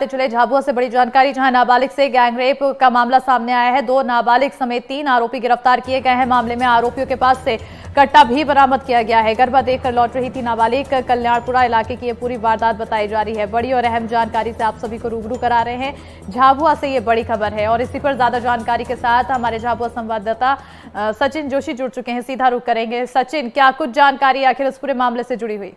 चले झाबुआ से बड़ी जानकारी, जहां नाबालिग से गैंगरेप का मामला सामने आया है। 2 नाबालिग समेत 3 आरोपी गिरफ्तार किए गए हैं। मामले में आरोपियों के पास से कट्टा भी बरामद किया गया है। गरबा देखकर लौट रही थी नाबालिग। कल्याणपुरा इलाके की ये पूरी वारदात बताई जा रही है। बड़ी और अहम जानकारी से आप सभी को रूबरू करा रहे हैं। झाबुआ से ये बड़ी खबर है और इसी पर ज्यादा जानकारी के साथ हमारे झाबुआ संवाददाता सचिन जोशी जुड़ चुके हैं। सीधा रुख करेंगे। सचिन, क्या कुछ जानकारी आखिर इस पूरे मामले से जुड़ी हुई?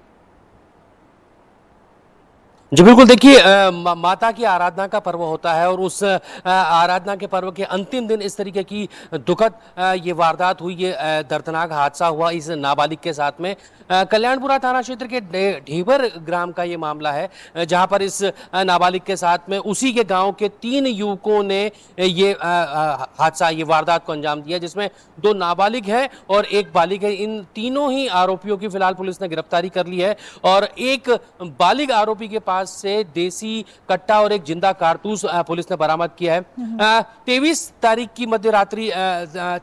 जी बिल्कुल, देखिए माता की आराधना का पर्व होता है और उस आराधना के पर्व के अंतिम दिन इस तरीके की दुखद ये वारदात हुई, ये दर्दनाक हादसा हुआ इस नाबालिग के साथ में। कल्याणपुरा थाना क्षेत्र के ढीबर ग्राम का ये मामला है, जहां पर इस नाबालिग के साथ में उसी के गांव के 3 युवकों ने ये हादसा, ये वारदात को अंजाम दिया, जिसमें 2 नाबालिग हैं और 1 बालिग है। इन तीनों ही आरोपियों की फिलहाल पुलिस ने गिरफ्तारी कर ली है और एक बालिग आरोपी के पास से देसी कट्टा और एक जिंदा कारतूस पुलिस ने बरामद किया है। 23 तारीख की मध्य रात्रि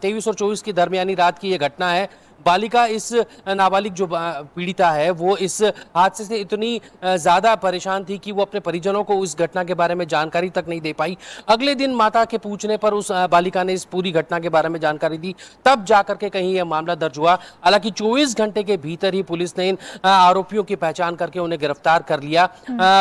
23 और 24 की दरमियानी रात की यह घटना है। बालिका, इस नाबालिग जो पीड़िता है, वो इस हादसे से इतनी ज्यादा परेशान थी कि वो अपने परिजनों को इस घटना के बारे में जानकारी तक नहीं दे पाई। अगले दिन माता के पूछने पर उस बालिका ने इस पूरी घटना के बारे में जानकारी दी, तब जाकर के कहीं यह मामला दर्ज हुआ। हालांकि 24 घंटे के भीतर ही पुलिस ने इन आरोपियों की पहचान करके उन्हें गिरफ्तार कर लिया।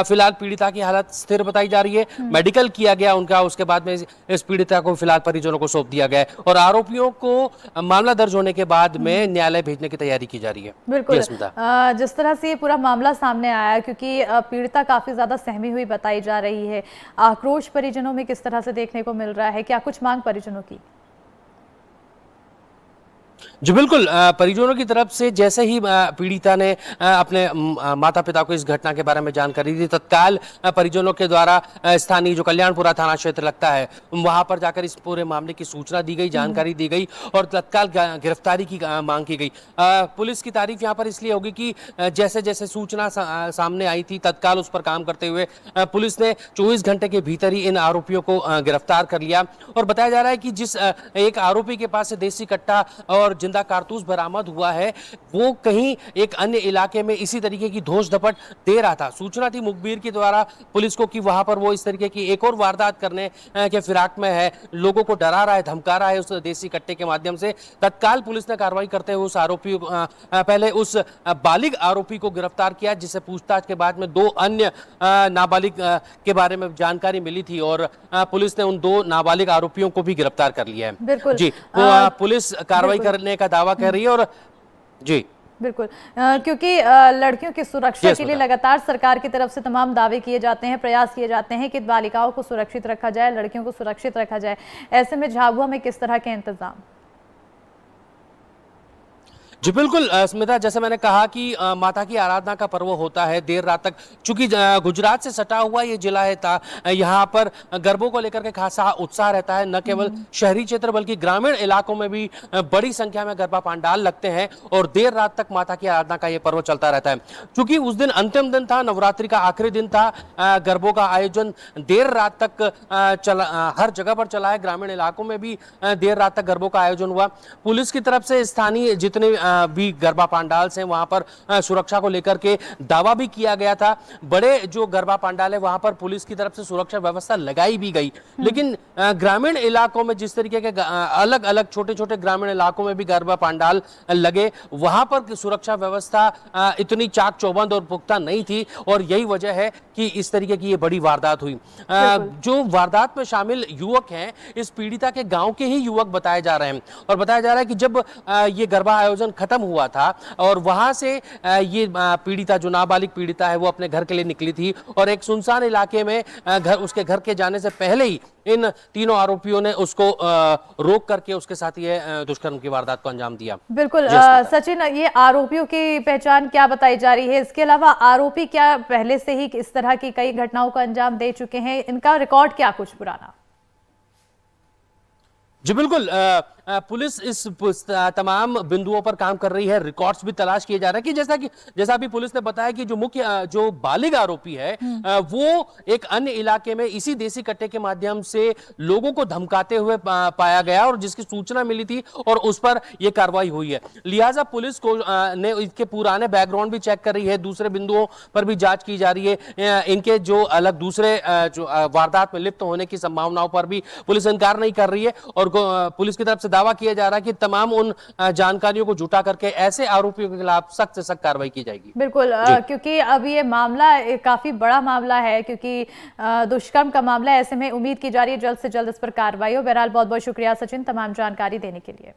फिलहाल पीड़िता की हालत स्थिर बताई जा रही है। मेडिकल किया गया उनका, उसके बाद में इस पीड़िता को फिलहाल परिजनों को सौंप दिया गया है और आरोपियों को मामला दर्ज होने के बाद में न्यायालय भेजने की तैयारी की जा रही है। बिल्कुल, जिस तरह से ये पूरा मामला सामने आया, क्योंकि पीड़िता काफी ज्यादा सहमी हुई बताई जा रही है, आक्रोश परिजनों में किस तरह से देखने को मिल रहा है, क्या कुछ मांग परिजनों की? जी बिल्कुल, परिजनों की तरफ से जैसे ही पीड़िता ने अपने माता पिता को इस घटना के बारे में जानकारी दी, तत्काल परिजनों के द्वारा स्थानीय जो कल्याणपुरा थाना क्षेत्र लगता है, वहां पर जाकर इस पूरे मामले की सूचना दी गई, जानकारी दी गई और तत्काल गिरफ्तारी की मांग की गई। पुलिस की तारीफ यहाँ पर इसलिए होगी कि जैसे जैसे सूचना सामने आई थी, तत्काल उस पर काम करते हुए पुलिस ने 24 घंटे के भीतर ही इन आरोपियों को गिरफ्तार कर लिया। और बताया जा रहा है कि जिस एक आरोपी के पास से देसी कट्टा और जिंदा कारतूस बरामद हुआ है, वो कहीं एक अन्य इलाके में इसी तरीके की धोष धपट दे रहा था। सूचना थी मुखबिर के द्वारा पुलिस को कि वहां पर वो इस तरीके की एक और वारदात करने के फिराक में है, लोगों को डरा रहा है, धमका रहा है उस देसी कट्टे के माध्यम से। तत्काल पुलिस ने कार्रवाई करते हुए उस आरोपी पहले उस बालिग आरोपी को गिरफ्तार किया, जिससे पूछताछ के बाद में 2 अन्य नाबालिग के बारे में जानकारी मिली थी और पुलिस ने उन 2 नाबालिग आरोपियों को भी गिरफ्तार कर लिया है। बिल्कुल जी, पुलिस कार्रवाई करने का दावा कर रही है और जी बिल्कुल, क्योंकि लड़कियों की सुरक्षा के लिए लगातार सरकार की तरफ से तमाम दावे किए जाते हैं, प्रयास किए जाते हैं कि बालिकाओं को सुरक्षित रखा जाए, लड़कियों को सुरक्षित रखा जाए। ऐसे में झाबुआ में किस तरह के इंतजाम? जी बिल्कुल स्मिता, जैसे मैंने कहा कि माता की आराधना का पर्व होता है देर रात तक, चूंकि गुजरात से सटा हुआ ये जिला है, यहाँ पर गरबों को लेकर के खासा उत्साह रहता है। न केवल शहरी क्षेत्र बल्कि ग्रामीण इलाकों में भी बड़ी संख्या में गरबा पंडाल लगते हैं और देर रात तक माता की आराधना का ये पर्व चलता रहता है। चूंकि उस दिन अंतिम दिन था, नवरात्रि का आखिरी दिन था, गरबों का आयोजन देर रात तक हर जगह पर चला है। ग्रामीण इलाकों में भी देर रात तक गरबों का आयोजन हुआ। पुलिस की तरफ से स्थानीय जितने भी गरबा पंडाल से वहां पर सुरक्षा को लेकर के दावा भी किया गया था। बड़े जो गरबा पंडाल है वहां पर पुलिस की तरफ से सुरक्षा व्यवस्था लगाई भी गई, लेकिन ग्रामीण इलाकों में जिस तरीके के अलग अलग छोटे छोटे ग्रामीण इलाकों में भी गरबा पंडाल लगे, वहां पर सुरक्षा व्यवस्था इतनी चाक चौबंद और पुख्ता नहीं थी और यही वजह है कि इस तरीके की ये बड़ी वारदात हुई। जो वारदात में शामिल युवक हैं, इस पीड़िता के गांव के ही युवक बताए जा रहे हैं और बताया जा रहा है कि जब ये गरबा आयोजन खत्म हुआ था और वहां से ये पीड़िता, जो नाबालिग पीड़िता है, वो अपने घर के लिए निकली थी और एक सुनसान इलाके में उसके घर के जाने से पहले ही इन तीनों आरोपियों ने उसको रोक करके उसके साथ ये दुष्कर्म की वारदात को अंजाम दिया। बिल्कुल सचिन, ये आरोपियों की पहचान क्या बताई जा रही है? इसके अलावा आरोपी क्या पहले से ही इस तरह की कई घटनाओं को अंजाम दे चुके हैं? इनका रिकॉर्ड क्या कुछ पुराना? जी बिल्कुल, पुलिस इस तमाम बिंदुओं पर काम कर रही है, रिकॉर्ड्स भी तलाश किए जा रहे हैं कि जैसा अभी पुलिस ने बताया कि जो मुख्य जो बालिग आरोपी है वो एक अन्य इलाके में इसी देसी कट्टे के माध्यम से लोगों को धमकाते हुए पाया गया और जिसकी सूचना मिली थी और उस पर यह कार्रवाई हुई है। लिहाजा पुलिस को ने इसके पुराने बैकग्राउंड भी चेक कर रही है, दूसरे बिंदुओं पर भी जांच की जा रही है। इनके जो अलग दूसरे जो वारदात में लिप्त होने की संभावनाओं पर भी पुलिस इनकार नहीं कर रही है और पुलिस की तरफ से दावा किया जा रहा है कि तमाम उन जानकारियों को जुटा करके ऐसे आरोपियों के खिलाफ सख्त से सख्त कार्रवाई की जाएगी। बिल्कुल, क्योंकि अब ये मामला काफी बड़ा मामला है, क्योंकि दुष्कर्म का मामला है। ऐसे में उम्मीद की जा रही है जल्द से जल्द इस पर कार्रवाई हो। बहरहाल बहुत बहुत शुक्रिया सचिन तमाम जानकारी देने के लिए।